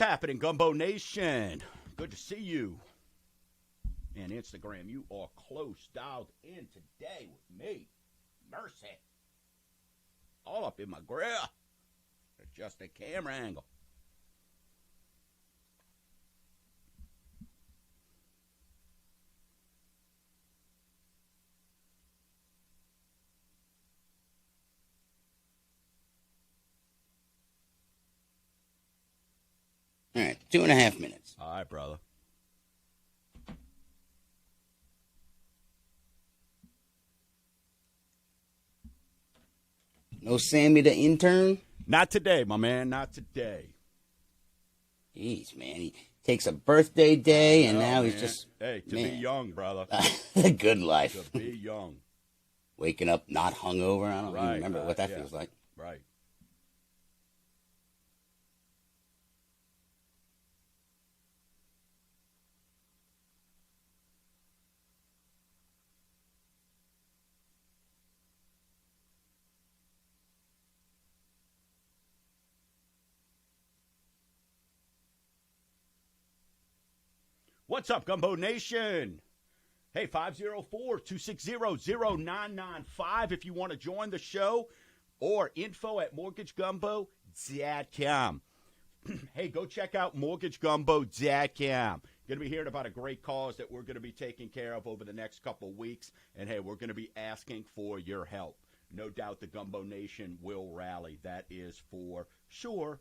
Happening, Gumbo Nation. Good to see you. And Instagram, you are close, dialed in today with me. Mercy. All up in my grill. Adjust the camera angle. All right, 2.5 minutes. All right, brother. No Sammy the intern? Not today, my man. Not today. Jeez, man. He takes a birthday day, and now he's man. just... Hey, to be young, brother. The good life. To be young. Waking up not hungover. I don't even remember what that yeah. feels like. Right. What's up, Gumbo Nation? Hey, 504-260-0995 if you want to join the show, or info@mortgagegumbo.com. Hey, go check out mortgagegumbo.com. Going to be hearing about a great cause that we're going to be taking care of over the next couple weeks, and hey, we're going to be asking for your help. No doubt the Gumbo Nation will rally. That is for sure.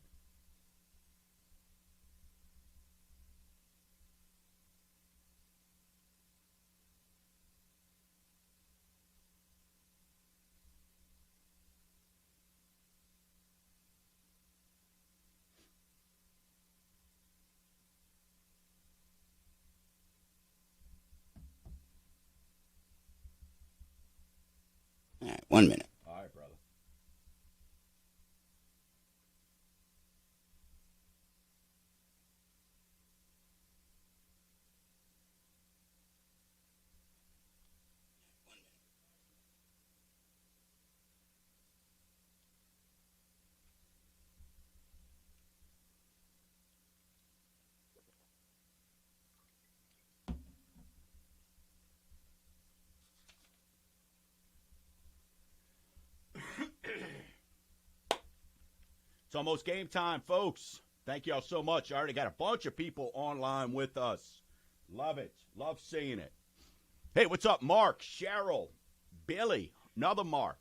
All right, 1 minute. All right, brother. It's almost game time, folks. Thank y'all so much. I already got a bunch of people online with us. Love it. Love seeing it. Hey, what's up, Mark, Cheryl, Billy, another Mark,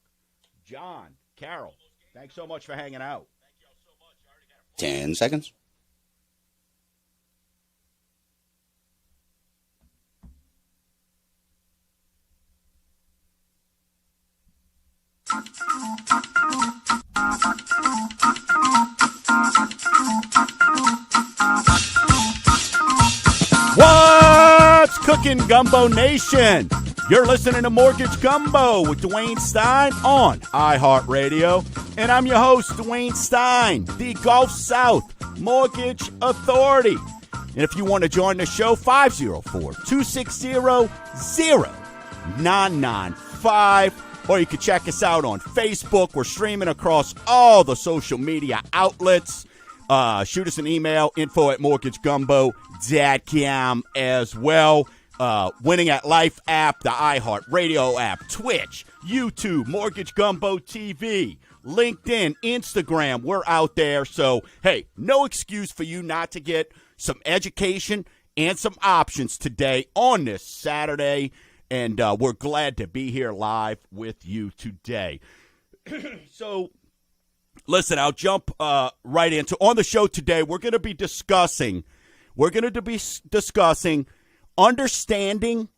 John, Carol. Thanks so much for hanging out. 10 seconds. What's cooking, Gumbo Nation? You're listening to Mortgage Gumbo with Dwayne Stein on iHeartRadio. And I'm your host, Dwayne Stein, the Gulf South Mortgage Authority. And if you want to join the show, 504-260-0995. Or you can check us out on Facebook. We're streaming across all the social media outlets. Shoot us an email, info@mortgagegumbo.com as well. Winning at Life app, the iHeartRadio app, Twitch, YouTube, Mortgage Gumbo TV, LinkedIn, Instagram. We're out there. So, hey, no excuse for you not to get some education and some options today on this Saturday. And we're glad to be here live with you today. So, listen, I'll jump right into on the show today. We're going to be discussing understanding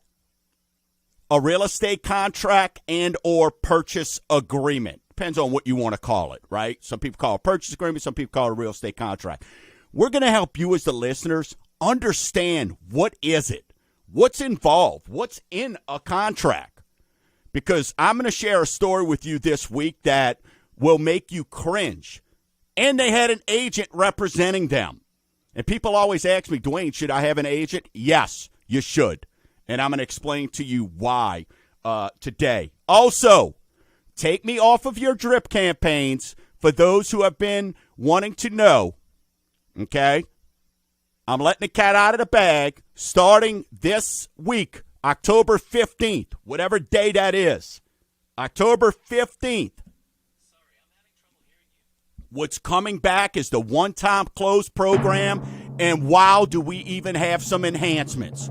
a real estate contract and or purchase agreement. Depends on what you want to call it, right? Some people call it a purchase agreement. Some people call it a real estate contract. We're going to help you as the listeners understand what is it, what's involved, what's in a contract. Because I'm going to share a story with you this week that will make you cringe. And they had an agent representing them. And people always ask me, Dwayne, should I have an agent? Yes, you should. And I'm going to explain to you why today. Also, take me off of your drip campaigns for those who have been wanting to know, okay? I'm letting the cat out of the bag starting this week, October 15th, whatever day that is. October 15th. What's coming back is the one-time close program, and wow, do we even have some enhancements.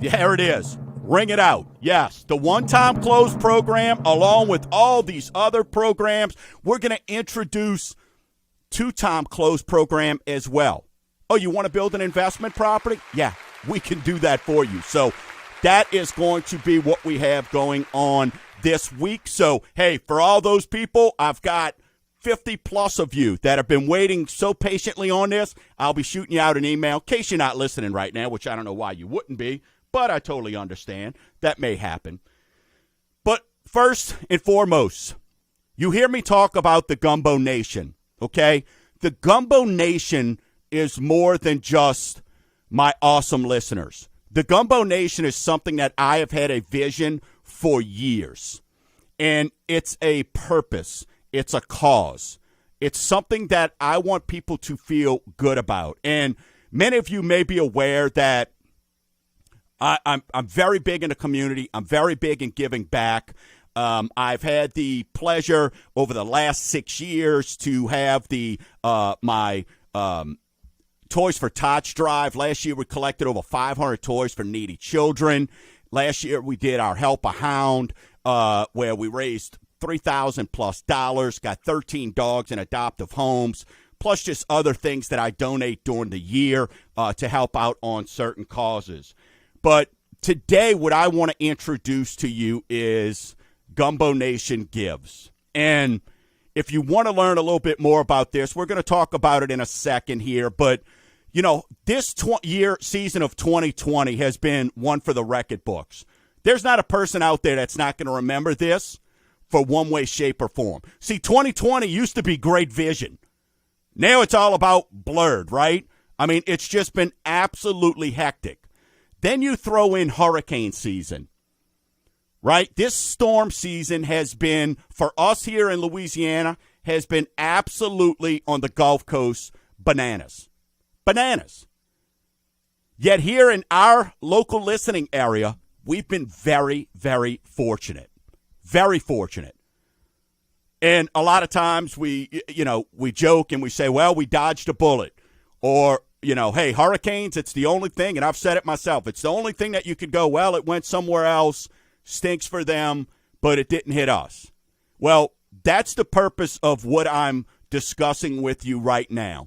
There it is. Ring it out. Yes, the one-time close program, along with all these other programs, we're going to introduce two-time close program as well. Oh, you want to build an investment property? Yeah, we can do that for you. So that is going to be what we have going on this week. So, hey, for all those people, I've got 50 plus of you that have been waiting so patiently on this. I'll be shooting you out an email in case you're not listening right now, which I don't know why you wouldn't be, but I totally understand. That may happen. But first and foremost, you hear me talk about the Gumbo Nation, okay? The Gumbo Nation is more than just my awesome listeners. The Gumbo Nation is something that I have had a vision for years, and it's a purpose. It's a cause. It's something that I want people to feel good about. And many of you may be aware that I'm very big in the community. I'm very big in giving back. I've had the pleasure over the last 6 years to have my Toys for Tots drive. Last year we collected over 500 toys for needy children. Last year we did our Help a Hound, where we raised $3,000 plus, got 13 dogs in adoptive homes, plus just other things that I donate during the year to help out on certain causes. But today what I want to introduce to you is Gumbo Nation Gives. And if you want to learn a little bit more about this, we're going to talk about it in a second here. But, you know, this season of 2020 has been one for the record books. There's not a person out there that's not going to remember this for one way, shape, or form. See, 2020 used to be great vision. Now it's all about blurred, right? I mean, it's just been absolutely hectic. Then you throw in hurricane season, right? This storm season has been, for us here in Louisiana, has been absolutely on the Gulf Coast bananas. Bananas. Yet here in our local listening area, we've been very, very fortunate. Very fortunate. And a lot of times we joke and we say, well, we dodged a bullet. Or, hey, hurricanes, it's the only thing, and I've said it myself, it's the only thing that you could go, well, it went somewhere else, stinks for them, but it didn't hit us. Well, that's the purpose of what I'm discussing with you right now.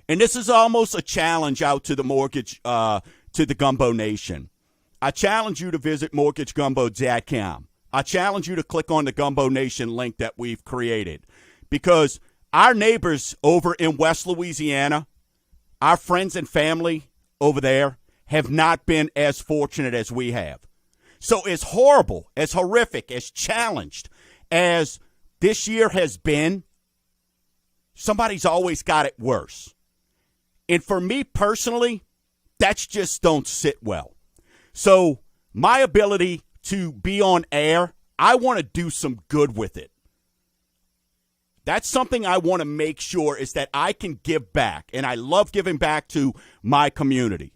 And this is almost a challenge out to the to the Gumbo Nation. I challenge you to visit mortgagegumbo.com. I challenge you to click on the Gumbo Nation link that we've created, because our neighbors over in West Louisiana, our friends and family over there, have not been as fortunate as we have. So as horrible, as horrific, as challenged as this year has been, somebody's always got it worse. And for me personally, that's just don't sit well. So my ability to be on air, I want to do some good with it. That's something I want to make sure is that I can give back. And I love giving back to my community.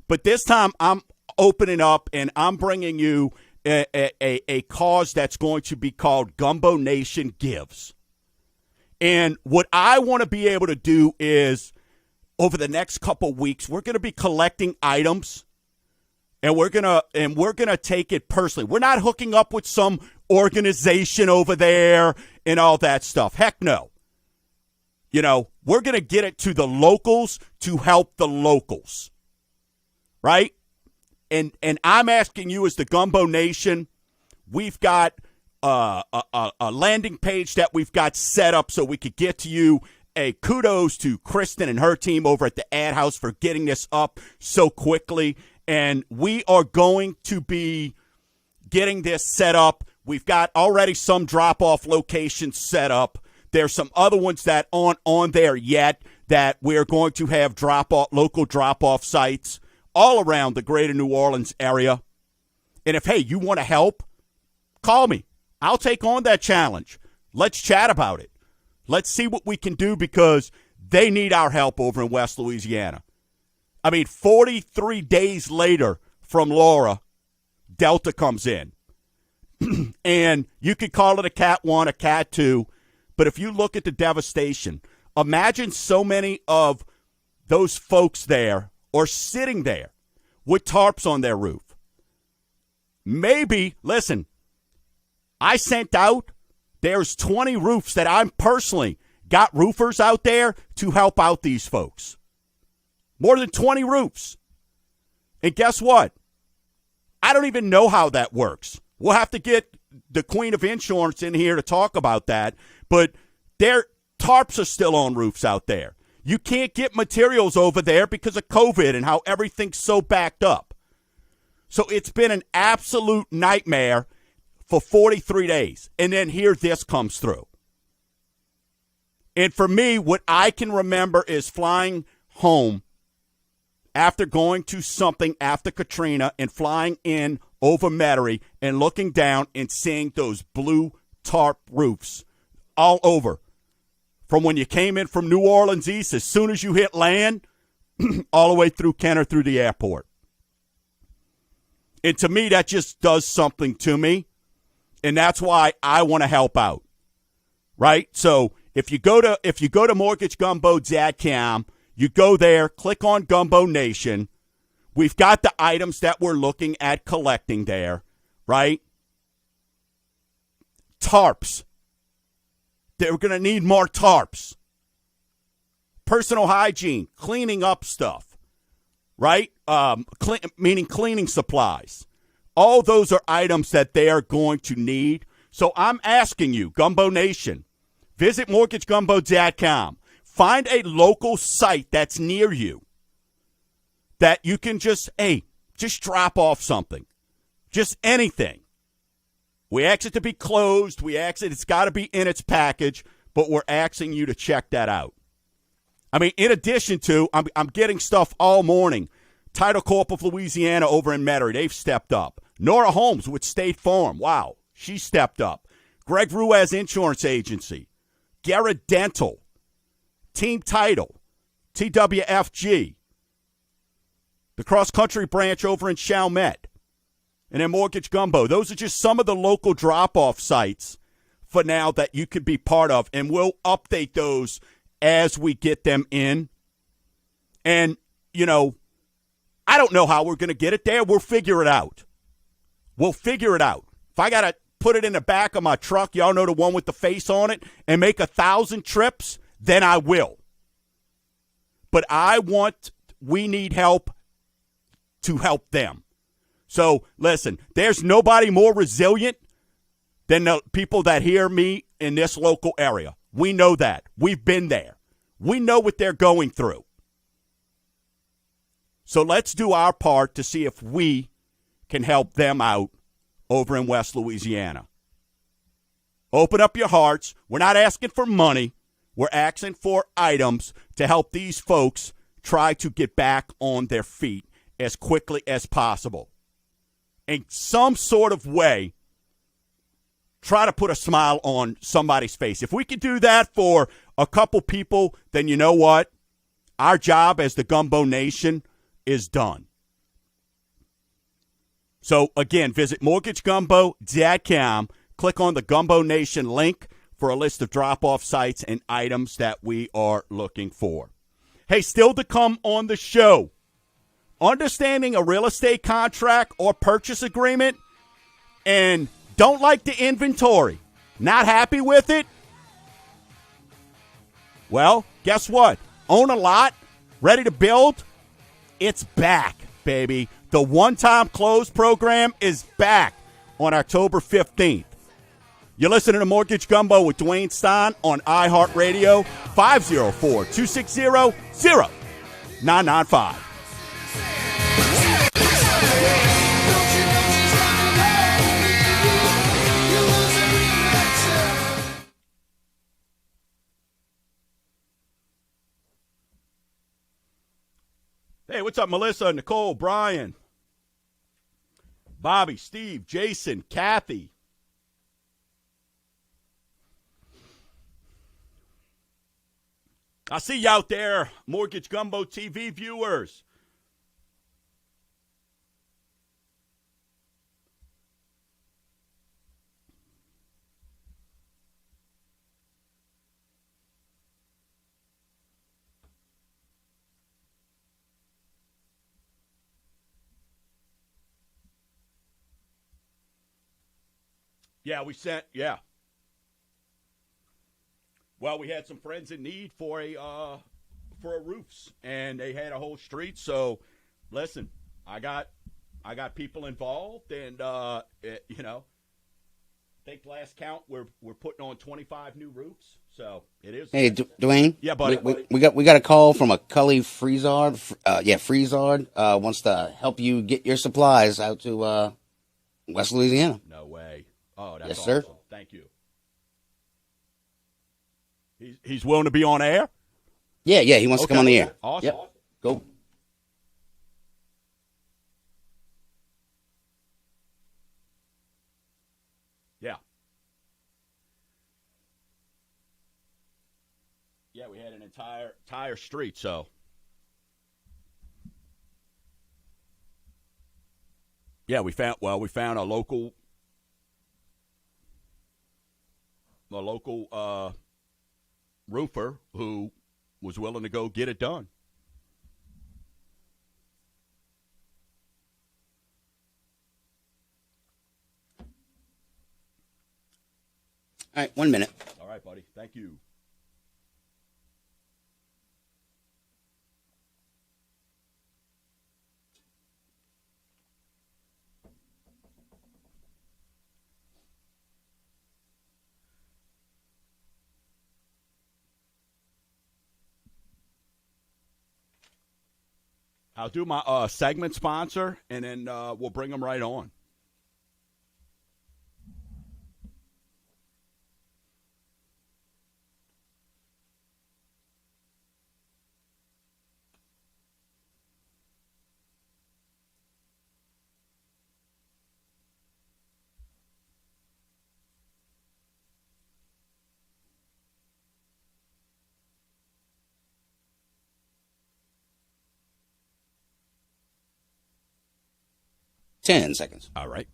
But this time I'm opening up and I'm bringing you a cause that's going to be called Gumbo Nation Gives. And what I want to be able to do is, over the next couple weeks, we're going to be collecting items. And we're gonna take it personally. We're not hooking up with some organization over there and all that stuff. Heck no. We're gonna get it to the locals to help the locals, right? And I'm asking you, as the Gumbo Nation, we've got a landing page that we've got set up so we could get to you. A kudos to Kristen and her team over at the Ad House for getting this up so quickly. And we are going to be getting this set up. We've got already some drop-off locations set up. There's some other ones that aren't on there yet that we're going to have local drop-off sites all around the greater New Orleans area. And if, hey, you want to help, call me. I'll take on that challenge. Let's chat about it. Let's see what we can do, because They need our help over in West Louisiana. I mean, 43 days later from Laura, Delta comes in. And you could call it a Cat 1, a Cat 2, but if you look at the devastation, imagine so many of those folks there are sitting there with tarps on their roof. Maybe, listen, I sent out, there's 20 roofs that I'm personally got roofers out there to help out these folks. More than 20 roofs. And guess what? I don't even know how that works. We'll have to get the queen of insurance in here to talk about that. But their tarps are still on roofs out there. You can't get materials over there because of COVID and how everything's so backed up. So it's been an absolute nightmare for 43 days. And then here this comes through. And for me, what I can remember is flying home after going to something after Katrina and flying in over Metairie and looking down and seeing those blue tarp roofs all over. From when you came in from New Orleans East, as soon as you hit land, all the way through Kenner, through the airport. And to me, that just does something to me. And that's why I want to help out. Right? So if you go to mortgagegumbo.com, you go there, click on Gumbo Nation. We've got the items that we're looking at collecting there, right? Tarps. They're going to need more tarps. Personal hygiene, cleaning up stuff, right? Meaning cleaning supplies. All those are items that they are going to need. So I'm asking you, Gumbo Nation, visit mortgagegumbo.com. Find a local site that's near you that you can just drop off something. Just anything. We ask it to be closed. We ask it's got to be in its package, but we're asking you to check that out. I mean, in addition to, I'm getting stuff all morning. Title Corp of Louisiana over in Metairie, they've stepped up. Nora Holmes with State Farm, wow, she stepped up. Greg Ruiz Insurance Agency. Garrett Dental. Team Title. TWFG. The Cross Country branch over in Chalmette. And then Mortgage Gumbo. Those are just some of the local drop-off sites for now that you could be part of. And we'll update those as we get them in. And, you know, I don't know how we're going to get it there. We'll figure it out. We'll figure it out. If I got to put it in the back of my truck, y'all know the one with the face on it, and make 1,000 trips, then I will. But we need help to help them. So, listen, there's nobody more resilient than the people that hear me in this local area. We know that. We've been there. We know what they're going through. So let's do our part to see if we can help them out over in West Louisiana. Open up your hearts. We're not asking for money. We're asking for items to help these folks try to get back on their feet as quickly as possible. In some sort of way, try to put a smile on somebody's face. If we can do that for a couple people, then you know what? Our job as the Gumbo Nation is done. So, again, visit mortgagegumbo.com. Click on the Gumbo Nation link for a list of drop-off sites and items that we are looking for. Hey, still to come on the show, understanding a real estate contract or purchase agreement and don't like the inventory, not happy with it? Well, guess what? Own a lot, ready to build? It's back, baby. The one-time close program is back on October 15th. You're listening to Mortgage Gumbo with Dwayne Stein on iHeartRadio, 504-260-0995. Hey, what's up, Melissa, Nicole, Brian, Bobby, Steve, Jason, Kathy. I see you out there, Mortgage Gumbo TV viewers. Yeah. Well, we had some friends in need for a roofs, and they had a whole street. So, listen, I got people involved, and I think last count we're putting on 25 new roofs. So it is. Hey, Dwayne. Yeah, buddy. We got a call from a Cully Friesard. Friesard wants to help you get your supplies out to West Louisiana. No way. Oh, that's yes, awesome. sir. Thank you. He's willing to be on air? Yeah, he wants to come on the air. Awesome. Yep. Go. Yeah. Yeah, we had an entire street, so. Yeah, we found a local roofer who was willing to go get it done. All right, 1 minute. All right, buddy. Thank you. I'll do my segment sponsor, and then we'll bring them right on. Ten seconds. All right.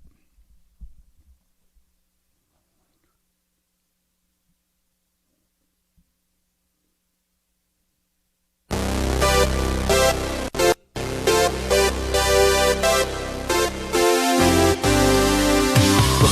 We're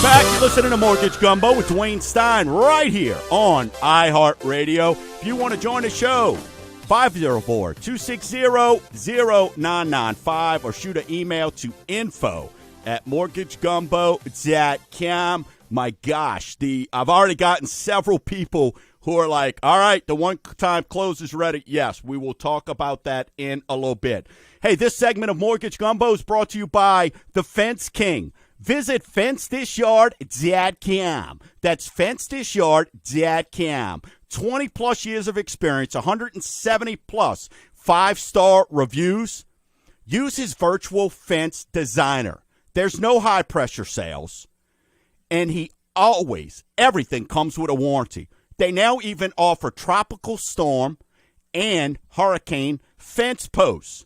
back. You're listening to Mortgage Gumbo with Dwayne Stein right here on iHeartRadio. If you want to join the show, 504-260-0995 or shoot an email to info@mortgagegumbo.com. My gosh, I've already gotten several people who are like, all right, the one-time close is ready. Yes, we will talk about that in a little bit. Hey, this segment of Mortgage Gumbo is brought to you by The Fence King. Visit FenceThisYard.com. That's FenceThisYard.com. 20-plus years of experience, 170-plus five-star reviews. Use his virtual fence designer. There's no high-pressure sales, and everything comes with a warranty. They now even offer tropical storm and hurricane fence posts.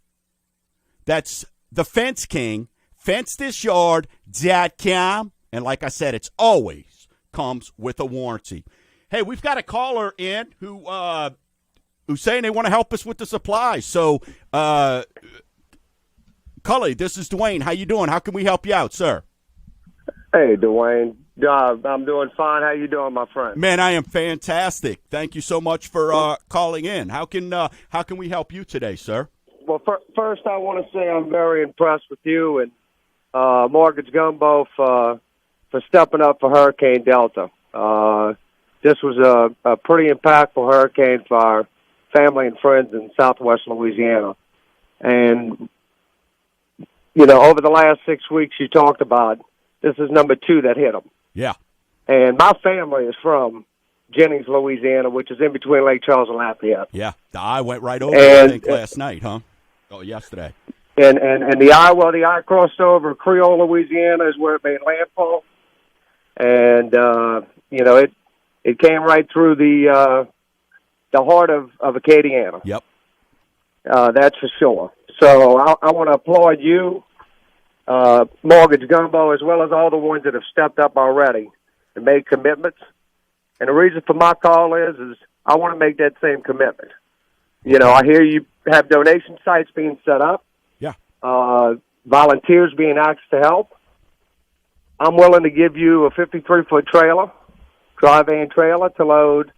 That's the Fence King, FenceThisYard.com, and like I said, it's always comes with a warranty. Hey, we've got a caller in who's saying they want to help us with the supplies. So, Cully, this is Dwayne. How you doing? How can we help you out, sir? Hey, Dwayne. I'm doing fine. How you doing, my friend? Man, I am fantastic. Thank you so much for calling in. How can we help you today, sir? Well, first I want to say I'm very impressed with you and Mortgage Gumbo for stepping up for Hurricane Delta. This was a pretty impactful hurricane for our family and friends in southwest Louisiana. And, over the last 6 weeks you talked about, this is number 2 that hit them. Yeah. And my family is from Jennings, Louisiana, which is in between Lake Charles and Lafayette. Yeah. I went right over I think, last night, huh? Oh, yesterday. And the eye crossed over Creole, Louisiana is where it made landfall. And, it came right through the the heart of Acadiana. Yep. That's for sure. So I want to applaud you, Mortgage Gumbo, as well as all the ones that have stepped up already and made commitments. And the reason for my call is I want to make that same commitment. You know, I hear you have donation sites being set up. Yeah. Volunteers being asked to help. I'm willing to give you a 53-foot trailer, dry van trailer to load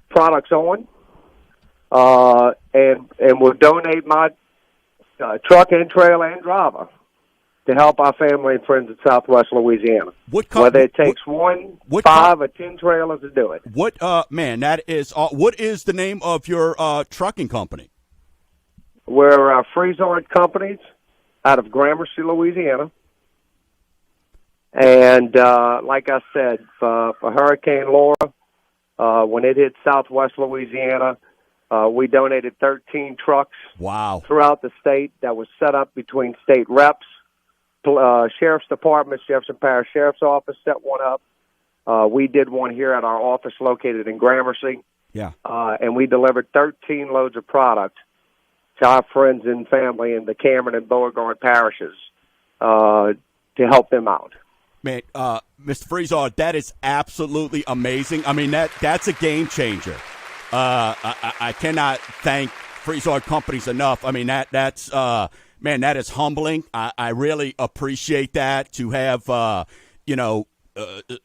products on. And we'll donate my truck and trailer and driver to help our family and friends in Southwest Louisiana. Whether it takes 1, 5, or 10 trailers to do it. What that is? What is the name of your trucking company? We're Freezard Companies out of Gramercy, Louisiana. And like I said, for Hurricane Laura, when it hit Southwest Louisiana, we donated 13 trucks. Wow. Throughout the state that was set up between state reps, sheriff's department, Jefferson Parish Sheriff's Office set one up. We did one here at our office located in Gramercy. Yeah. And we delivered 13 loads of product to our friends and family in the Cameron and Beauregard parishes to help them out. Man, Mr. Freezard, that is absolutely amazing. I mean, that's a game changer. I cannot thank Freezard Companies enough. I mean, that's that is humbling. I really appreciate that, to have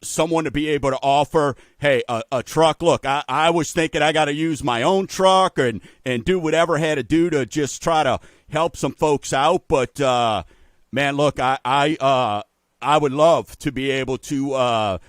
someone to be able to offer, hey, a truck. Look, I was thinking I got to use my own truck and do whatever I had to do to just try to help some folks out. But man, look, I would love to be able to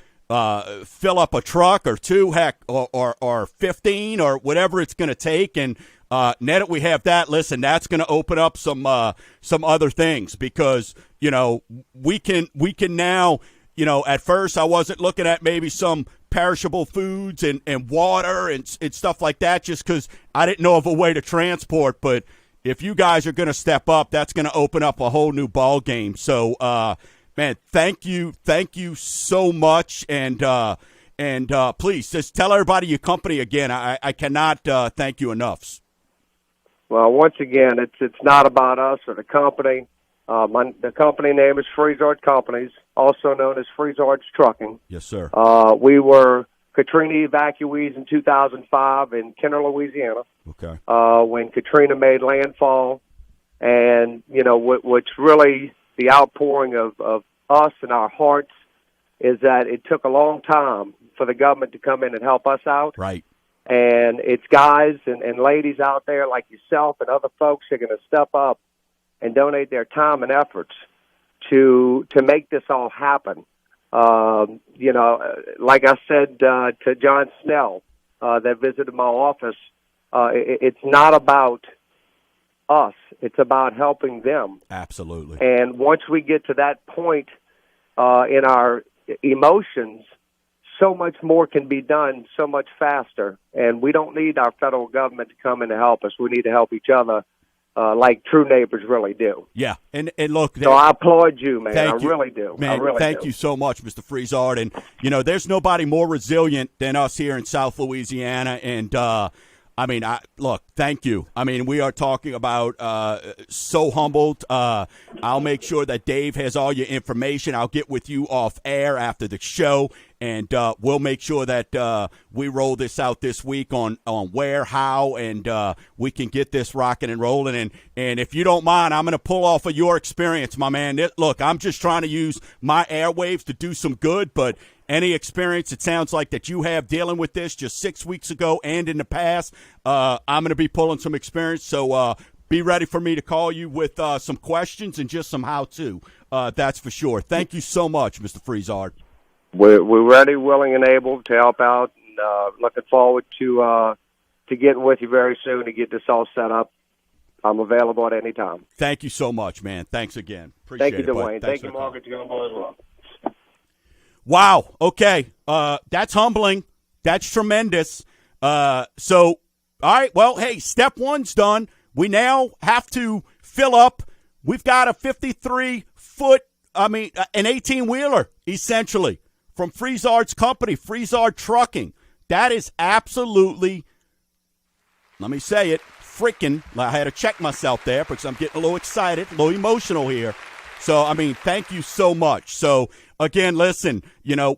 fill up a truck or two, heck, or 15 or whatever it's going to take. And now that we have that, listen, that's going to open up some other things, because we can now. At first I wasn't looking at maybe some perishable foods and water and stuff like that, just because I didn't know of a way to transport. But if you guys are going to step up, that's going to open up a whole new ball game. So, man, thank you so much, and please just tell everybody your company again. I cannot thank you enough. Well, once again, it's not about us or the company. The company name is Freezard Companies, also known as Freezard's Trucking. Yes, sir. We were Katrina evacuees in 2005 in Kenner, Louisiana. Okay. When Katrina made landfall, and what's really the outpouring of us and our hearts is that it took a long time for the government to come in and help us out. Right. And it's guys and ladies out there like yourself and other folks who are going to step up and donate their time and efforts to make this all happen. Like I said to John Snell that visited my office, it's not about us. It's about helping them. Absolutely. And once we get to that point in our emotions, so much more can be done so much faster. And we don't need our federal government to come in to help us. We need to help each other like true neighbors really do. Yeah, and look. So I applaud you, man. Thank you. Really do. Man, thank you so much, Mr. Freezard. And, there's nobody more resilient than us here in South Louisiana. And, look, thank you. I mean, we are talking about so humbled. I'll make sure that Dave has all your information. I'll get with you off air after the show, and we'll make sure that we roll this out this week on where, how, and we can get this rocking and rolling. And if you don't mind, I'm going to pull off of your experience, my man. Look, I'm just trying to use my airwaves to do some good, but any experience it sounds like that you have dealing with this just 6 weeks ago and in the past, I'm going to be pulling some experience. So be ready for me to call you with some questions and just some how-to. That's for sure. Thank you so much, Mr. Freezard. We're ready, willing, and able to help out. And looking forward to getting with you very soon to get this all set up. I'm available at any time. Thank you so much, man. Thanks again. Appreciate Thank you, it, Dwayne. Thank you, Mortgage Gumbo, as well. Wow. Okay. That's humbling. That's tremendous. So, all right. Well, hey, step one's done. We now have to fill up. We've got a 53-foot, an 18-wheeler, essentially, from Freezard's company, Freezard Trucking. That is absolutely let me say it, freaking, I had to check myself there because I'm getting a little excited, a little emotional here. So, I mean, thank you so much. So, again, listen,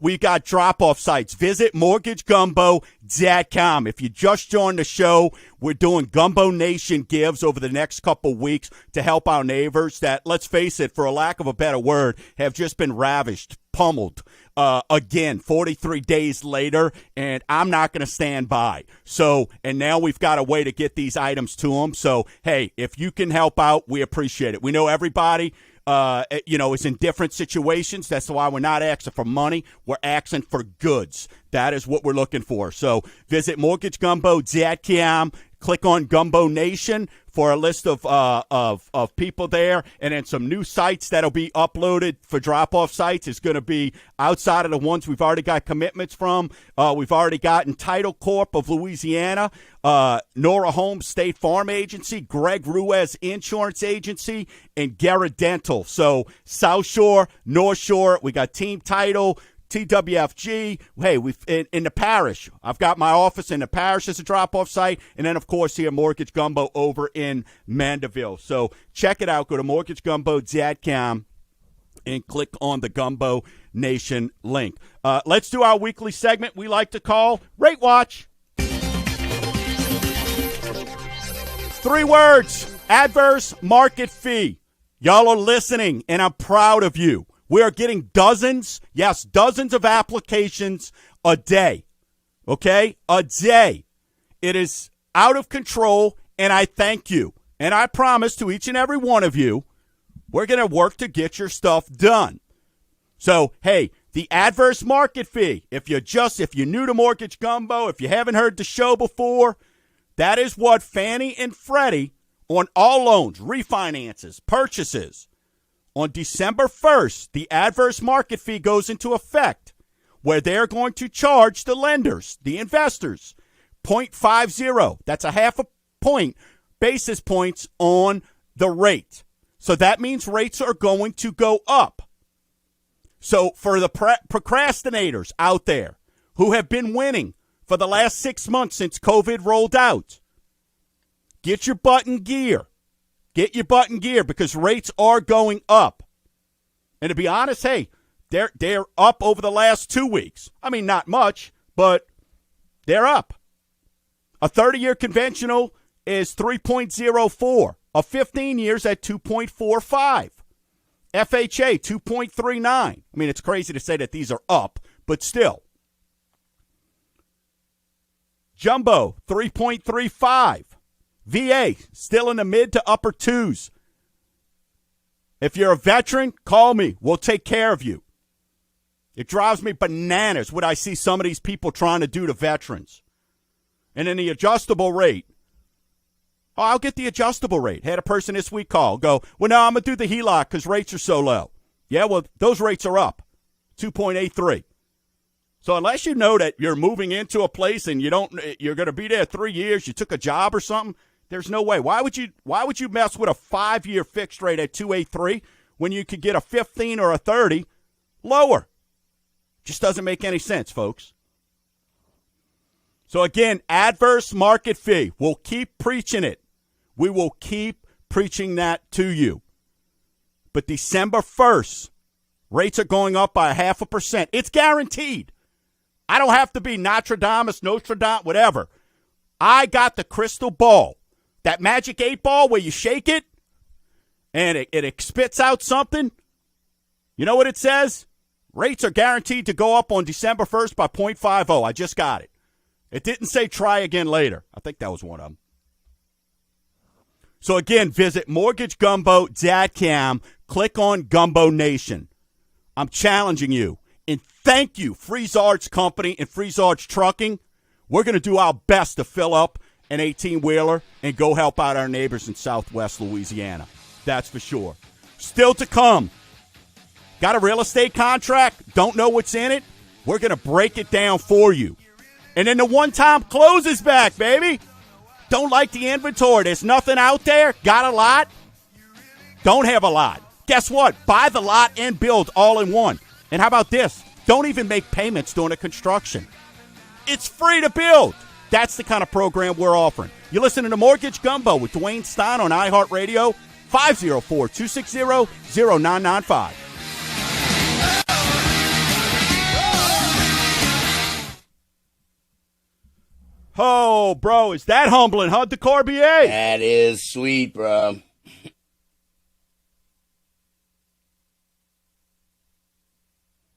we got drop-off sites. Visit mortgagegumbo.com. If you just joined the show, we're doing Gumbo Nation gives over the next couple weeks to help our neighbors that, let's face it, for a lack of a better word, have just been ravished, pummeled. Again, 43 days later, and I'm not going to stand by. So, and now we've got a way to get these items to them. So, hey, if you can help out, we appreciate it. We know everybody is in different situations. That's why we're not asking for money. We're asking for goods. That is what we're looking for. So visit mortgagegumbo.com. Click on Gumbo Nation for a list of people there, and then some new sites that'll be uploaded for drop-off sites is going to be outside of the ones we've already got commitments from. We've already gotten Title Corp of Louisiana, Nora Holmes State Farm Agency, Greg Ruiz Insurance Agency, and Garrett Dental. So South Shore, North Shore, we got Team Title, TWFG. Hey, we've in the parish. I've got my office in the parish as a drop-off site, and then, of course, here Mortgage Gumbo over in Mandeville. So check it out. Go to mortgagegumbo.com and click on the Gumbo Nation link. Let's do our weekly segment we like to call Rate Watch. 3 words: adverse market fee. Y'all are listening, and I'm proud of you. We are getting dozens of applications a day, okay? A day. It is out of control, and I thank you. And I promise to each and every one of you, we're going to work to get your stuff done. So, hey, the adverse market fee, if you're new to Mortgage Gumbo, if you haven't heard the show before, that is what Fannie and Freddie on all loans, refinances, purchases. On December 1st, the adverse market fee goes into effect, where they're going to charge the lenders, the investors, 0.50. That's a half a point, basis points on the rate. So that means rates are going to go up. So for the procrastinators out there who have been winning for the last 6 months since COVID rolled out, get your butt in gear. Get your butt in gear because rates are going up. And to be honest, hey, they're up over the last 2 weeks. I mean, not much, but they're up. A 30-year conventional is 3.04. A 15 years at 2.45. FHA, 2.39. I mean, it's crazy to say that these are up, but still. Jumbo, 3.35. VA, still in the mid to upper 2s. If you're a veteran, call me. We'll take care of you. It drives me bananas what I see some of these people trying to do to veterans. And then the adjustable rate. Oh, I'll get the adjustable rate. Had a person this week call. Go, well, no, I'm going to do the HELOC because rates are so low. Yeah, well, those rates are up. 2.83. So unless you know that you're moving into a place and you're going to be there 3 years, you took a job or something, there's no way. Why would you mess with a 5-year fixed rate at 2.83 when you could get a 15 or a 30 lower? Just doesn't make any sense, folks. So again, adverse market fee. We'll keep preaching it. We will keep preaching that to you. But December 1st, rates are going up by 0.5%. It's guaranteed. I don't have to be Nostradamus, whatever. I got the crystal ball. That magic 8 ball where you shake it and it spits out something. You know what it says? Rates are guaranteed to go up on December 1st by 0.50. I just got it. It didn't say try again later. I think that was one of them. So again, visit mortgagegumbo.com. Click on Gumbo Nation. I'm challenging you. And thank you, Freezard's Company and Freezard's Trucking. We're going to do our best to fill up an 18-wheeler and go help out our neighbors in Southwest Louisiana. That's for sure. Still to come. Got a real estate contract? Don't know what's in it? We're going to break it down for you. And then the one-time close is back, baby. Don't like the inventory. There's nothing out there. Got a lot? Don't have a lot. Guess what? Buy the lot and build all in one. And how about this? Don't even make payments during the construction. It's free to build. That's the kind of program we're offering. You're listening to Mortgage Gumbo with Dwayne Stein on iHeartRadio, 504-260-0995. Oh, bro, is that humbling, huh, DeCorbier? That is sweet, bro.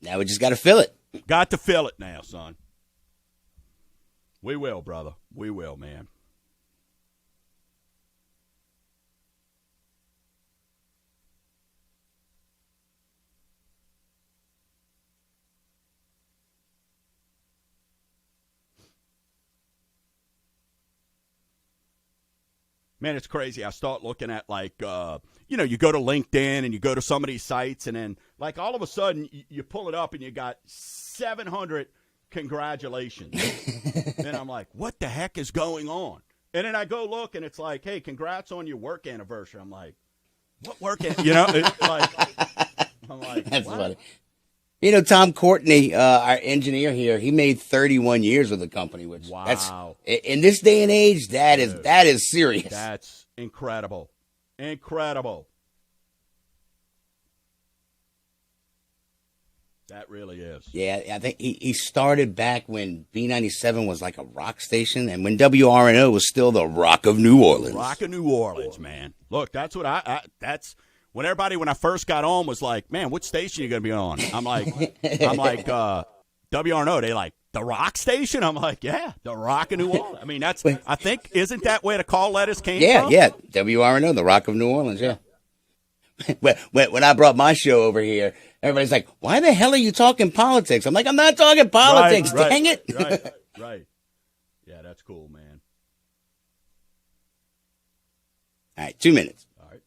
Now we just got to fill it. Got to fill it now, son. We will, brother. We will, man. Man, it's crazy. I start looking at, like, you go to LinkedIn and you go to some of these sites, and then, like, all of a sudden you pull it up and you got 700 congratulations. And I'm like, what the heck is going on? And then I go look, and it's like, hey, congrats on your work anniversary. I'm like, what work anniversary? I'm like, That's what? funny. Tom Courtney, our engineer here, he made 31 years with the company, which that's in this day and age, that is serious. That's incredible. Incredible. That really is. Yeah, I think he started back when B97 was like a rock station, and when WRNO was still the Rock of New Orleans. Rock of New Orleans, man. Look, that's what that's when everybody, when I first got on, was like, man, what station are you going to be on? I'm like, WRNO. They like, the rock station? I'm like, yeah, the Rock of New Orleans. I mean, I think, isn't that where the call letters came from? Yeah, WRNO, the Rock of New Orleans, yeah. When I brought my show over here, everybody's like, why the hell are you talking politics? I'm like, I'm not talking politics, dang it. Right. Yeah, that's cool, man. All right, 2 minutes. All right.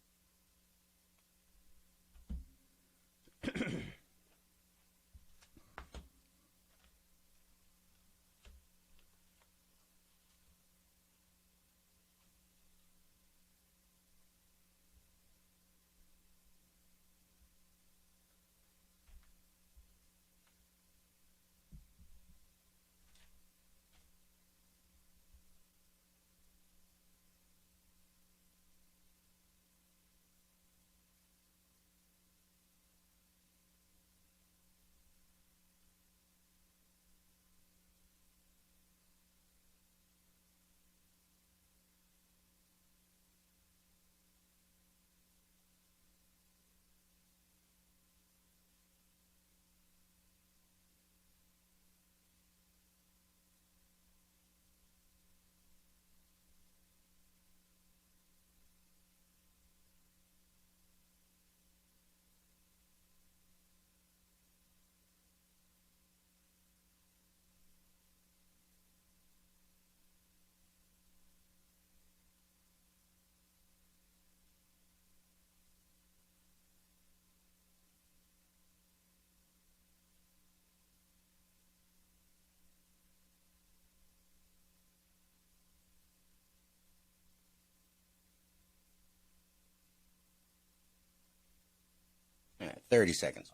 All right, 30 seconds.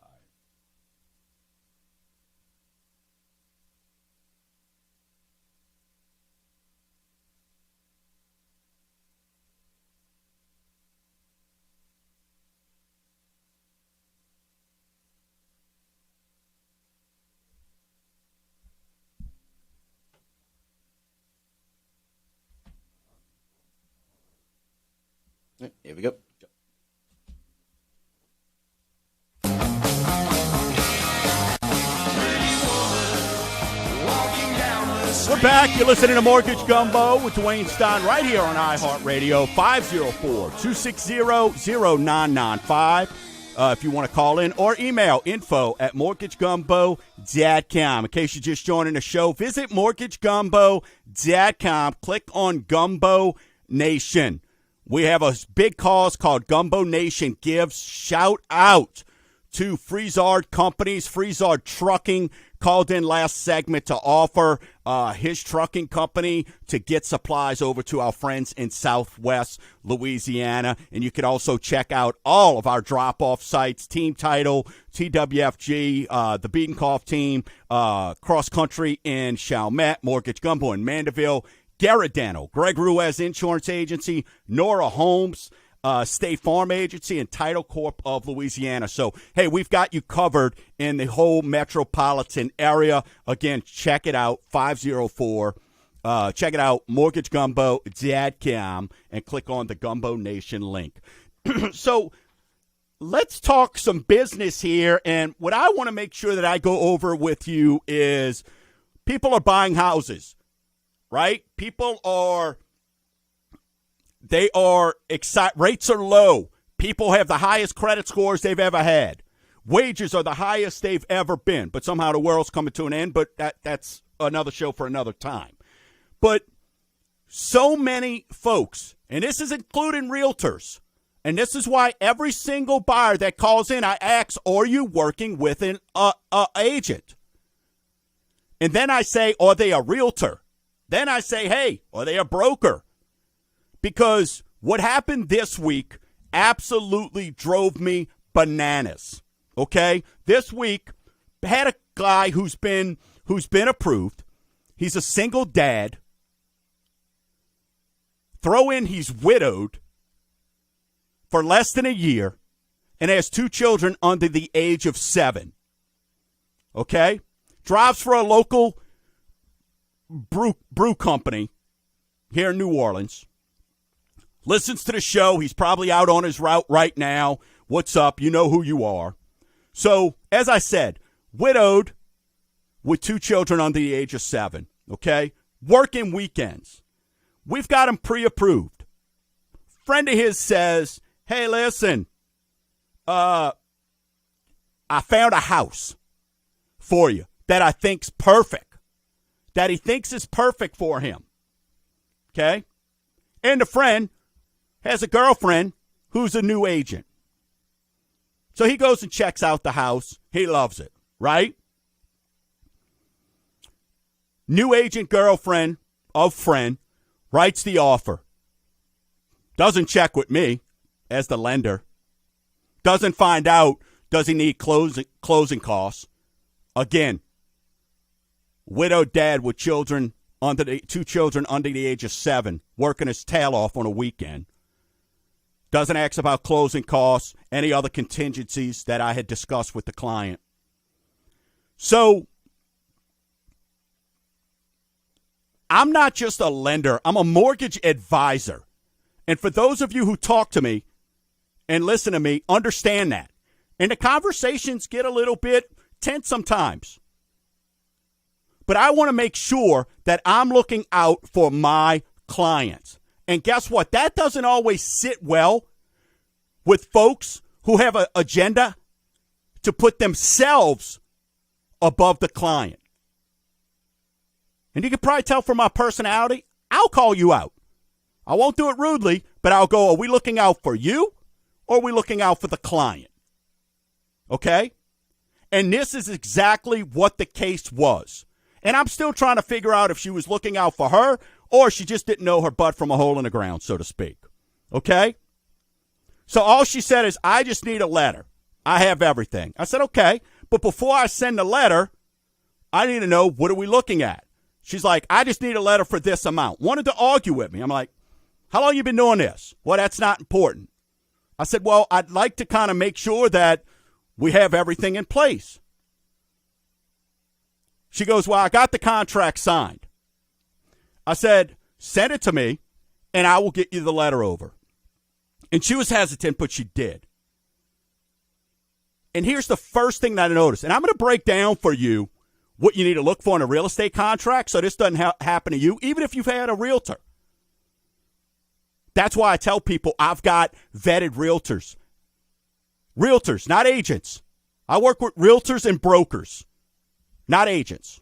Here we go. We're back. You're listening to Mortgage Gumbo with Dwayne Stein right here on iHeartRadio, 504-260-0995. If you want to call in or email info@mortgagegumbo.com. In case you're just joining the show, visit mortgagegumbo.com. Click on Gumbo Nation. We have a big cause called Gumbo Nation Gives. Shout out to Freezard Companies. Freezard Trucking called in last segment to offer his trucking company to get supplies over to our friends in Southwest Louisiana. And you can also check out all of our drop-off sites, Team Title, TWFG, the Beatencoff team, Cross Country in Chalmette, Mortgage Gumbo in Mandeville, Garradano, Greg Ruiz Insurance Agency, Nora Holmes, State Farm Agency, and Title Corp of Louisiana. So, hey, we've got you covered in the whole metropolitan area. Again, check it out, 504. Check it out, mortgagegumbo.com, and click on the Gumbo Nation link. So let's talk some business here. And what I want to make sure that I go over with you is people are buying houses, right? They are excited. Rates are low. People have the highest credit scores they've ever had. Wages are the highest they've ever been. But somehow the world's coming to an end. But that's another show for another time. But so many folks, and this is including realtors, and this is why every single buyer that calls in, I ask, are you working with an agent? And then I say, are they a realtor? Then I say, hey, are they a broker? Because what happened this week absolutely drove me bananas. Okay? This week, had a guy who's been approved. He's a single dad. Throw in he's widowed for less than a year and has 2 children under the age of 7. Okay? Drives for a local brew company here in New Orleans. Listens to the show. He's probably out on his route right now. What's up? You know who you are. So, as I said, widowed with 2 children under the age of 7. Okay? Working weekends. We've got him pre-approved. Friend of his says, hey, listen, I found a house for you that I think's perfect, that he thinks is perfect for him. Okay? And the friend has a girlfriend who's a new agent. So he goes and checks out the house. He loves it, right? New agent girlfriend of friend writes the offer. Doesn't check with me as the lender. Doesn't find out, does he need closing costs? Again, widowed dad with 2 children under the age of 7, working his tail off on a weekend. Doesn't ask about closing costs, any other contingencies that I had discussed with the client. So, I'm not just a lender. I'm a mortgage advisor. And for those of you who talk to me and listen to me, understand that. And the conversations get a little bit tense sometimes. But I want to make sure that I'm looking out for my clients. And guess what? That doesn't always sit well with folks who have an agenda to put themselves above the client. And you can probably tell from my personality, I'll call you out. I won't do it rudely, but I'll go, are we looking out for you or are we looking out for the client? Okay? And this is exactly what the case was. And I'm still trying to figure out if she was looking out for her or she just didn't know her butt from a hole in the ground, so to speak. Okay? So all she said is, I just need a letter. I have everything. I said, okay, but before I send the letter, I need to know, what are we looking at? She's like, I just need a letter for this amount. Wanted to argue with me. I'm like, how long you been doing this? Well, that's not important. I said, well, I'd like to kind of make sure that we have everything in place. She goes, well, I got the contract signed. I said, send it to me, and I will get you the letter over. And she was hesitant, but she did. And here's the first thing that I noticed. And I'm going to break down for you what you need to look for in a real estate contract so this doesn't happen to you, even if you've had a realtor. That's why I tell people I've got vetted realtors. Realtors, not agents. I work with realtors and brokers, not agents.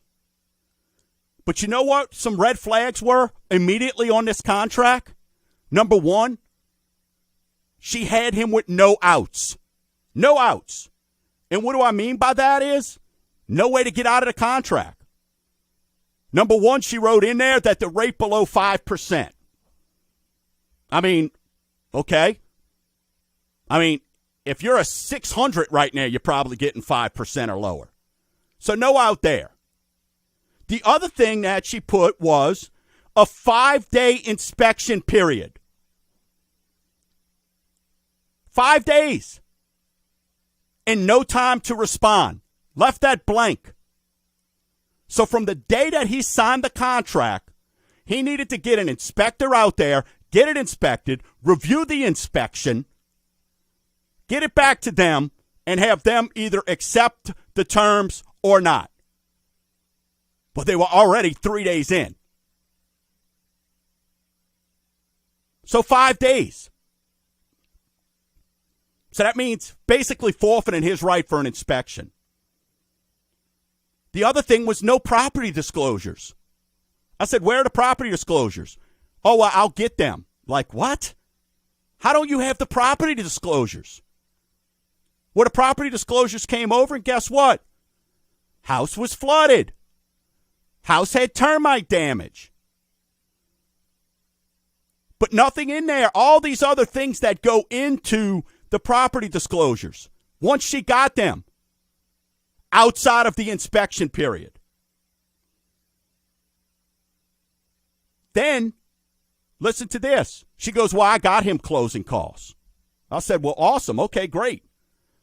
But you know what some red flags were immediately on this contract? Number one, she had him with no outs. No outs. And what do I mean by that is no way to get out of the contract. Number one, she wrote in there that the rate below 5%. I mean, okay. I mean, if you're a 600 right now, you're probably getting 5% or lower. So no out there. The other thing that she put was a 5-day inspection period. 5 days. And no time to respond. Left that blank. So from the day that he signed the contract, he needed to get an inspector out there, get it inspected, review the inspection, get it back to them, and have them either accept the terms or not. But they were already 3 days in. So 5 days. So that means basically forfeiting his right for an inspection. The other thing was no property disclosures. I said, where are the property disclosures? Oh, well, I'll get them. Like, what? How don't you have the property disclosures? Well, the property disclosures came over, and guess what? House was flooded. House had termite damage. But nothing in there. All these other things that go into the property disclosures. Once she got them, outside of the inspection period. Then, listen to this. She goes, well, I got him closing costs. I said, well, awesome. Okay, great.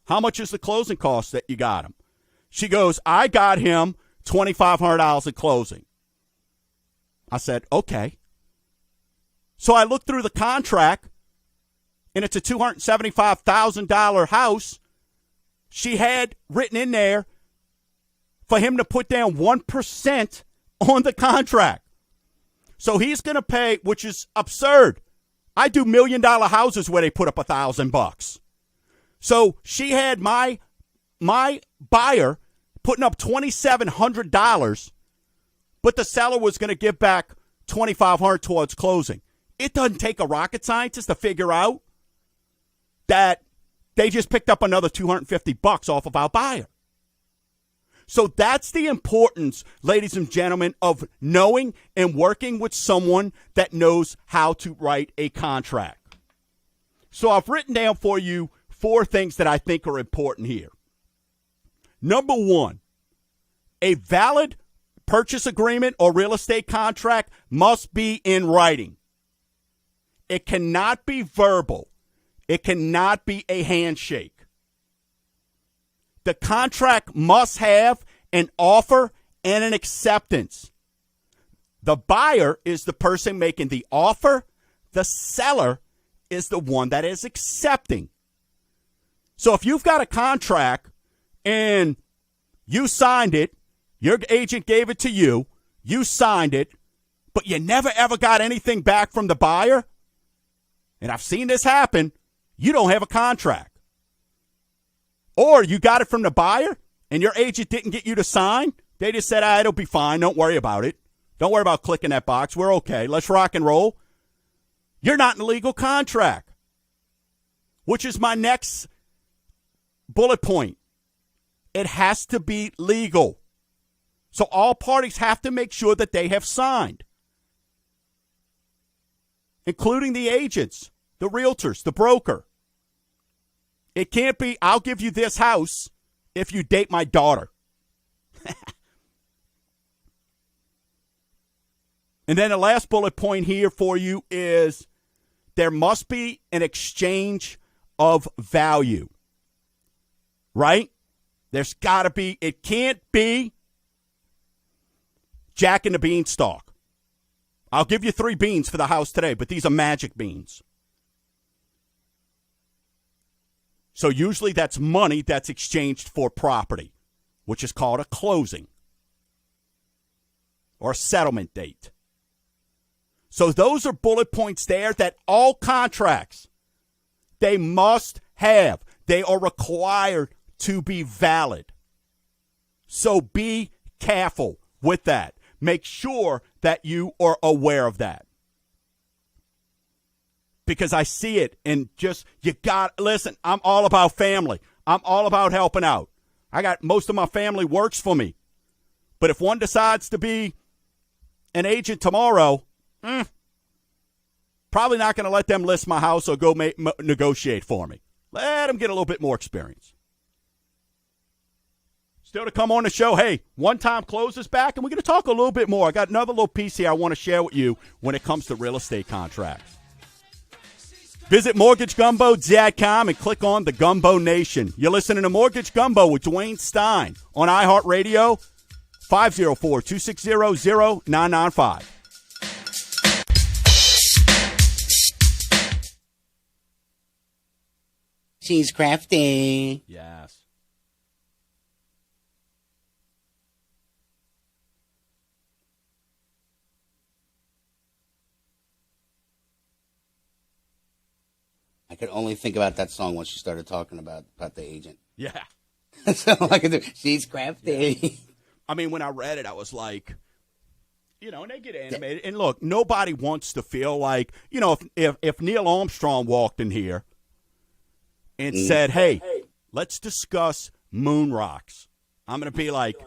How much is the closing cost that you got him? She goes, I got him $2,500 in closing. I said, okay. So I looked through the contract, and it's a $275,000 house. She had written in there for him to put down 1% on the contract. So he's going to pay, which is absurd. I do $1 million houses where they put up $1,000. So she had my buyer putting up $2,700, but the seller was going to give back $2,500 towards closing. It doesn't take a rocket scientist to figure out that they just picked up another $250 off of our buyer. So that's the importance, ladies and gentlemen, of knowing and working with someone that knows how to write a contract. So I've written down for you 4 things that I think are important here. Number 1, a valid purchase agreement or real estate contract must be in writing. It cannot be verbal. It cannot be a handshake. The contract must have an offer and an acceptance. The buyer is the person making the offer. The seller is the one that is accepting. So if you've got a contract and you signed it, your agent gave it to you, you signed it, but you never ever got anything back from the buyer, and I've seen this happen, you don't have a contract. Or you got it from the buyer and your agent didn't get you to sign. They just said, it'll be fine. Don't worry about it. Don't worry about clicking that box. We're okay. Let's rock and roll. You're not in a legal contract, which is my next bullet point. It has to be legal. So all parties have to make sure that they have signed, including the agents, the realtors, the broker. It can't be, I'll give you this house if you date my daughter. And then the last bullet point here for you is there must be an exchange of value. Right? There's got to be, it can't be Jack and the Beanstalk. I'll give you 3 beans for the house today, but these are magic beans. So usually that's money that's exchanged for property, which is called a closing or a settlement date. So those are bullet points there that all contracts, they must have. They are required to be valid. So be careful with that. Make sure that you are aware of that. Because I see it and just, listen, I'm all about family. I'm all about helping out. I got most of my family works for me. But if one decides to be an agent tomorrow, probably not going to let them list my house or go negotiate for me. Let them get a little bit more experience. Still to come on the show, hey, one-time close is back, and we're going to talk a little bit more. I got another little piece here I want to share with you when it comes to real estate contracts. Visit MortgageGumbo.com and click on the Gumbo Nation. You're listening to Mortgage Gumbo with Dwayne Stein on iHeartRadio, 504-260-0995. She's crafty. Yes. I could only think about that song once you started talking about the agent. Yeah. That's all I could do. She's crafty. Yeah. I mean, when I read it, I was like, and they get animated. And look, nobody wants to feel like, if Neil Armstrong walked in here and said, hey, let's discuss moon rocks, I'm going to be like,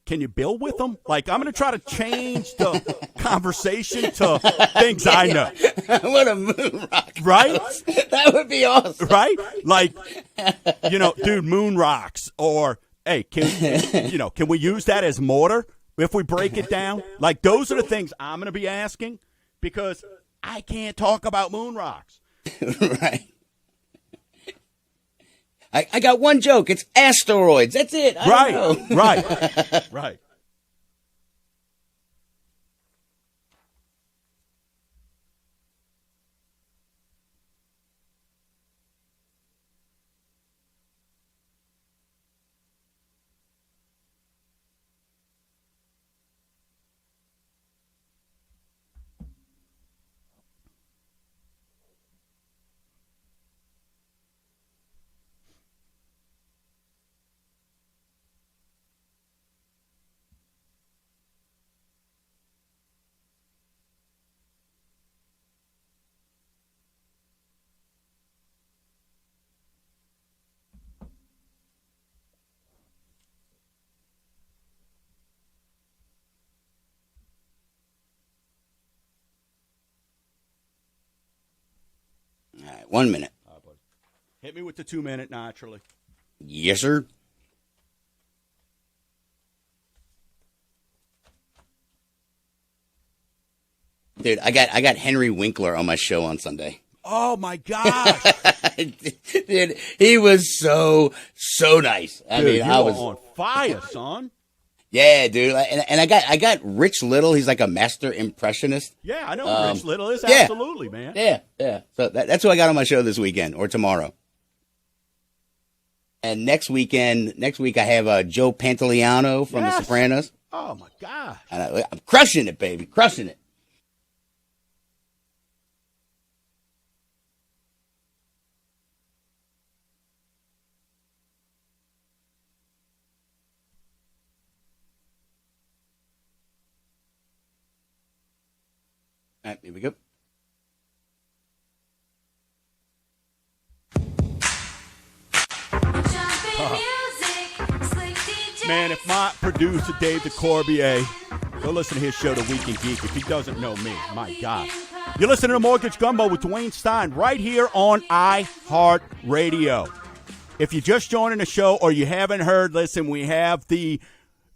can you build with them? Like, I'm going to try to change the conversation to things I know. What a moon rock. Right? That would be awesome. Right? Like, dude, moon rocks. Or, hey, can we use that as mortar if we break it down? Like, those are the things I'm going to be asking because I can't talk about moon rocks. Right. I got one joke. It's asteroids. That's it. I don't know. Right. All right, 1 minute. Hit me with the 2 minute naturally. Yes, sir. Dude, I got Henry Winkler on my show on Sunday. Oh my gosh. Dude, he was so nice. I was on fire, son. Yeah, dude. And I got Rich Little. He's like a master impressionist. Yeah, I know who Rich Little is. Absolutely, man. Yeah. So that's who I got on my show this weekend or tomorrow. And next week I have Joe Pantoliano from The Sopranos. Oh my gosh. And I'm crushing it, baby. Crushing it. All right, here we go. Man, if my producer, Dave DeCorbier, go listen to his show, The Weekend Geek, if he doesn't know me, my God. You're listening to Mortgage Gumbo with Dwayne Stein right here on iHeartRadio. If you're just joining the show or you haven't heard, listen, we have the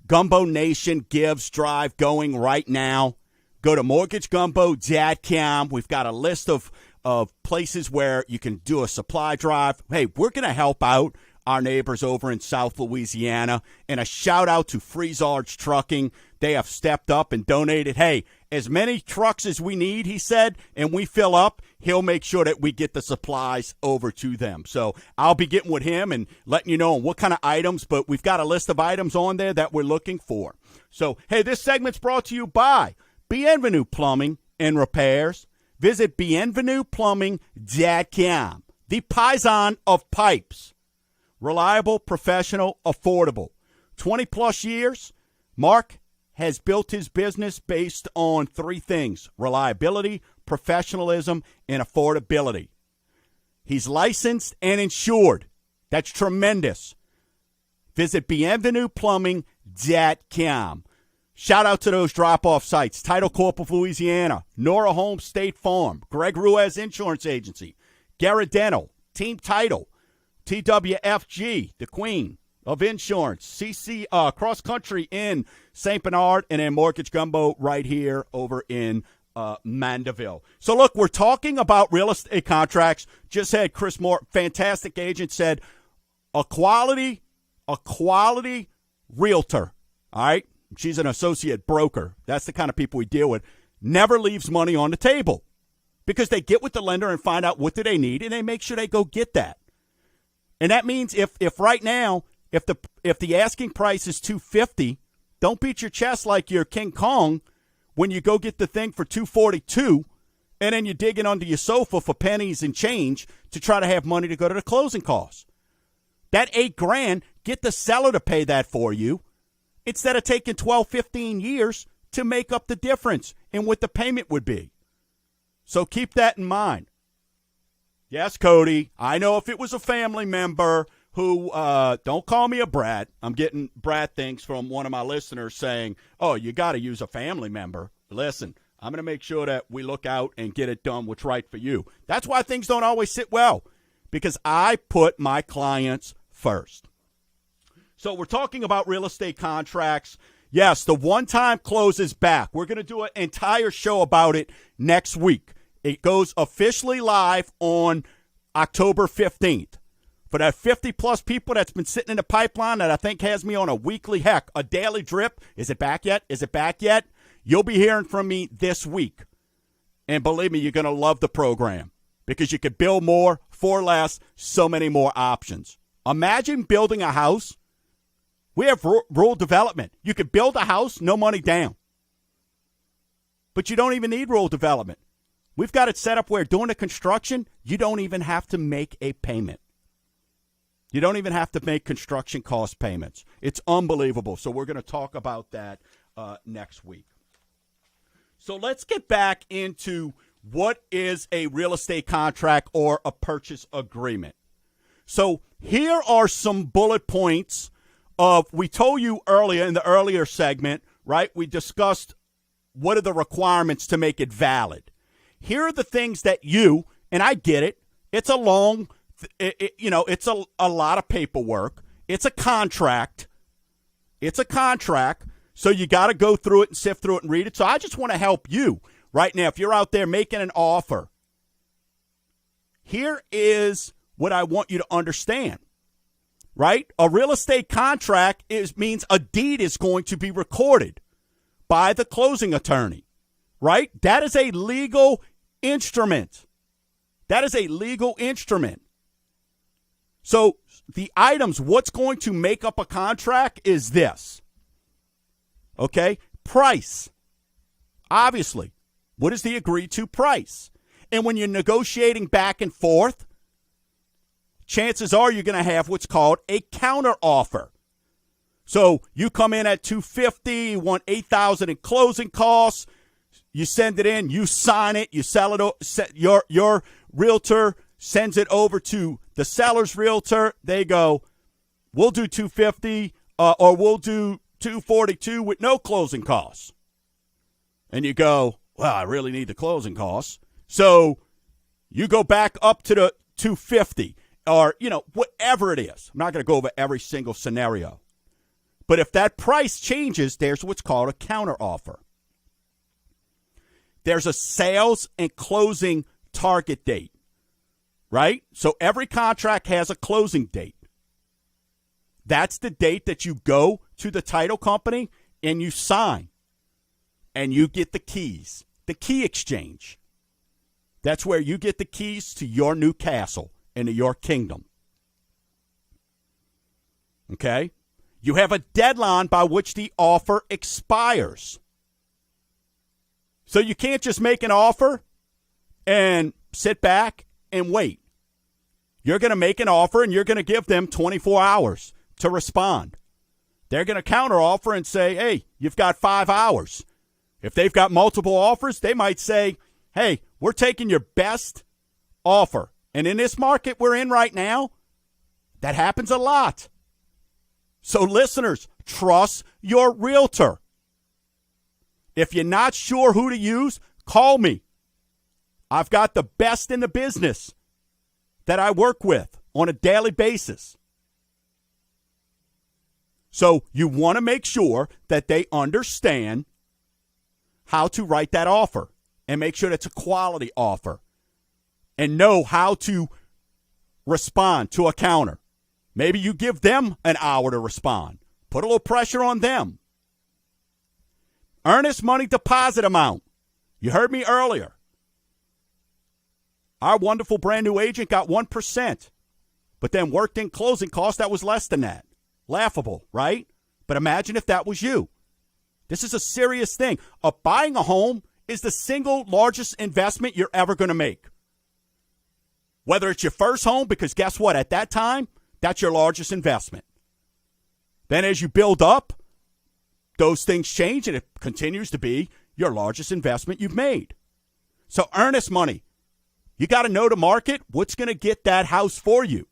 Gumbo Nation Gives Drive going right now. Go to MortgageGumbo.com. We've got a list of places where you can do a supply drive. Hey, we're going to help out our neighbors over in South Louisiana. And a shout-out to Freezards Trucking. They have stepped up and donated, hey, as many trucks as we need, he said, and we fill up, he'll make sure that we get the supplies over to them. So I'll be getting with him and letting you know what kind of items, but we've got a list of items on there that we're looking for. So, hey, this segment's brought to you by Bienvenue Plumbing and Repairs. Visit bienvenuplumbing.com. The Paisan of pipes. Reliable, professional, affordable. 20-plus years, Mark has built his business based on three things: reliability, professionalism, and affordability. He's licensed and insured. That's tremendous. Visit bienvenuplumbing.com. Shout out to those drop-off sites: Title Corp of Louisiana, Nora Holmes State Farm, Greg Ruiz Insurance Agency, Garrett Dental, Team Title, TWFG, the Queen, of insurance. CC Cross Country in St. Bernard, and then Mortgage Gumbo right here over in Mandeville. So, look, we're talking about real estate contracts. Just had Chris Moore, fantastic agent, said a quality realtor, all right? She's an associate broker. That's the kind of people we deal with. Never leaves money on the table because they get with the lender and find out what do they need, and they make sure they go get that. And that means if right now, if the asking price is $250, don't beat your chest like you're King Kong when you go get the thing for $242, and then you're digging under your sofa for pennies and change to try to have money to go to the closing costs. That $8,000, get the seller to pay that for you instead of taking 12, 15 years to make up the difference in what the payment would be. So keep that in mind. Yes, Cody, I know if it was a family member who, don't call me a brat. I'm getting brat things from one of my listeners saying, oh, you got to use a family member. Listen, I'm going to make sure that we look out and get it done what's right for you. That's why things don't always sit well, because I put my clients first. So we're talking about real estate contracts. Yes, the one-time close is back. We're going to do an entire show about it next week. It goes officially live on October 15th. For that 50-plus people that's been sitting in the pipeline that I think has me on a weekly, heck, a daily drip. Is it back yet? Is it back yet? You'll be hearing from me this week. And believe me, you're going to love the program because you could build more for less, so many more options. Imagine building a house. We have rural development. You could build a house, no money down. But you don't even need rural development. We've got it set up where during the construction, you don't even have to make a payment. You don't even have to make construction cost payments. It's unbelievable. So we're going to talk about that next week. So let's get back into what is a real estate contract or a purchase agreement. So here are some bullet points of, we told you earlier in the earlier segment, right? We discussed what are the requirements to make it valid. Here are the things that you, and I get it, it's a long, it's a lot of paperwork. It's a contract. So you got to go through it and sift through it and read it. So I just want to help you right now. If you're out there making an offer, here is what I want you to understand, right? A real estate contract means a deed is going to be recorded by the closing attorney, right? That is a legal instrument. So the items, what's going to make up a contract is this. Okay? Price. Obviously. What is the agreed to price? And when you're negotiating back and forth, chances are you're going to have what's called a counter offer. So you come in at $250, you want $8,000 in closing costs, you send it in, you sign it, you sell it, your realtor sends it over to the seller's realtor. They go, we'll do $250 or we'll do $242 with no closing costs. And you go, well, I really need the closing costs. So you go back up to the $250 or, whatever it is. I'm not going to go over every single scenario. But if that price changes, there's what's called a counteroffer. There's a sales and closing target date, right? So every contract has a closing date. That's the date that you go to the title company and you sign and you get the keys, the key exchange. That's where you get the keys to your new castle and to your kingdom. Okay? You have a deadline by which the offer expires. So you can't just make an offer and sit back and wait. You're going to make an offer and you're going to give them 24 hours to respond. They're going to counteroffer and say, hey, you've got 5 hours. If they've got multiple offers, they might say, hey, we're taking your best offer. And in this market we're in right now, that happens a lot. So listeners, trust your realtor. If you're not sure who to use, call me. I've got the best in the business that I work with on a daily basis. So you want to make sure that they understand how to write that offer and make sure that's a quality offer and know how to respond to a counter. Maybe you give them an hour to respond. Put a little pressure on them. Earnest money deposit amount. You heard me earlier. Our wonderful brand new agent got 1%, but then worked in closing costs that was less than that. Laughable, right? But imagine if that was you. This is a serious thing. Buying a home is the single largest investment you're ever going to make. Whether it's your first home, because guess what? At that time, that's your largest investment. Then as you build up, those things change, and it continues to be your largest investment you've made. So earnest money. You got to know the market, what's going to get that house for you.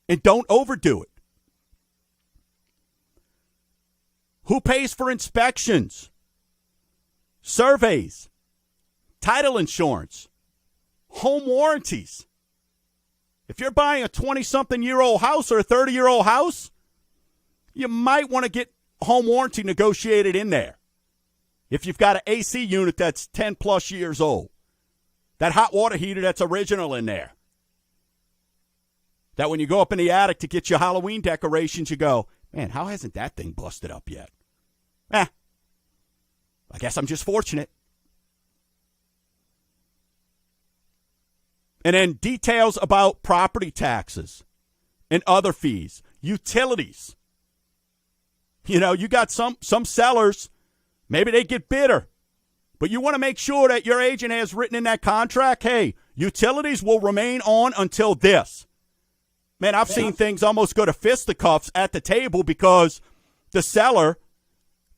And don't overdo it. Who pays for inspections, surveys, title insurance, home warranties? If you're buying a 20-something-year-old house or a 30-year-old house, you might want to get home warranty negotiated in there. If you've got an AC unit that's 10-plus years old, that hot water heater that's original in there, that when you go up in the attic to get your Halloween decorations, you go, man, how hasn't that thing busted up yet? I guess I'm just fortunate. And then details about property taxes and other fees, utilities. You know, you got some sellers, maybe they get bitter, but you want to make sure that your agent has written in that contract, hey, utilities will remain on until this. Man, I've seen things almost go to fisticuffs at the table because the seller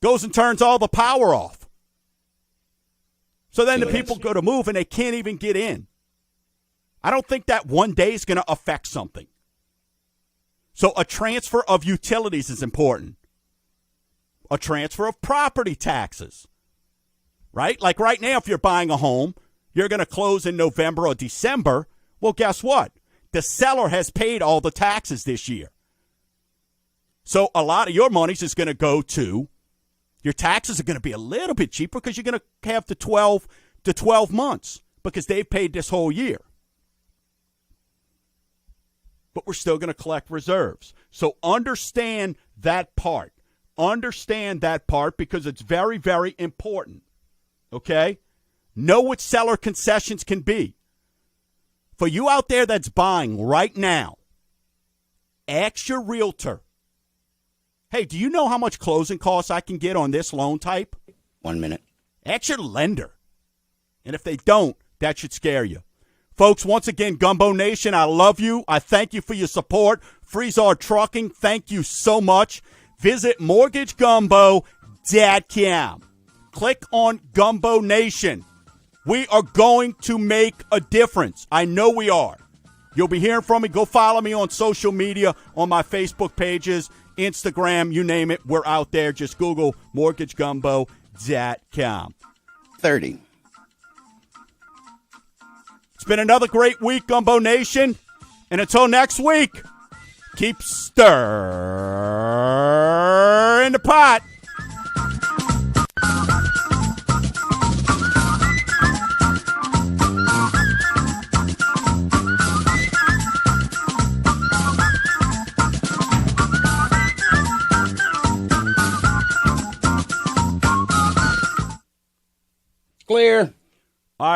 goes and turns all the power off. So then the people go to move and they can't even get in. I don't think that one day is going to affect something. So a transfer of utilities is important. A transfer of property taxes, right? Like right now, if you're buying a home, you're going to close in November or December. Well, guess what? The seller has paid all the taxes this year. So a lot of your monies is going to go to, your taxes are going to be a little bit cheaper because you're going to have the 12 months because they've paid this whole year. But we're still going to collect reserves. So understand that part. Understand that part because it's very, very important. Okay? Know what seller concessions can be. For you out there that's buying right now, ask your realtor, hey, do you know how much closing costs I can get on this loan type? 1 minute. Ask your lender. And if they don't, that should scare you. Folks, once again, Gumbo Nation, I love you. I thank you for your support. Freezar Trucking, thank you so much. Visit mortgagegumbo.com. Click on Gumbo Nation. We are going to make a difference. I know we are. You'll be hearing from me. Go follow me on social media, on my Facebook pages, Instagram, you name it. We're out there. Just Google mortgagegumbo.com. 30. It's been another great week, Gumbo Nation. And until next week, keep stirring the pot.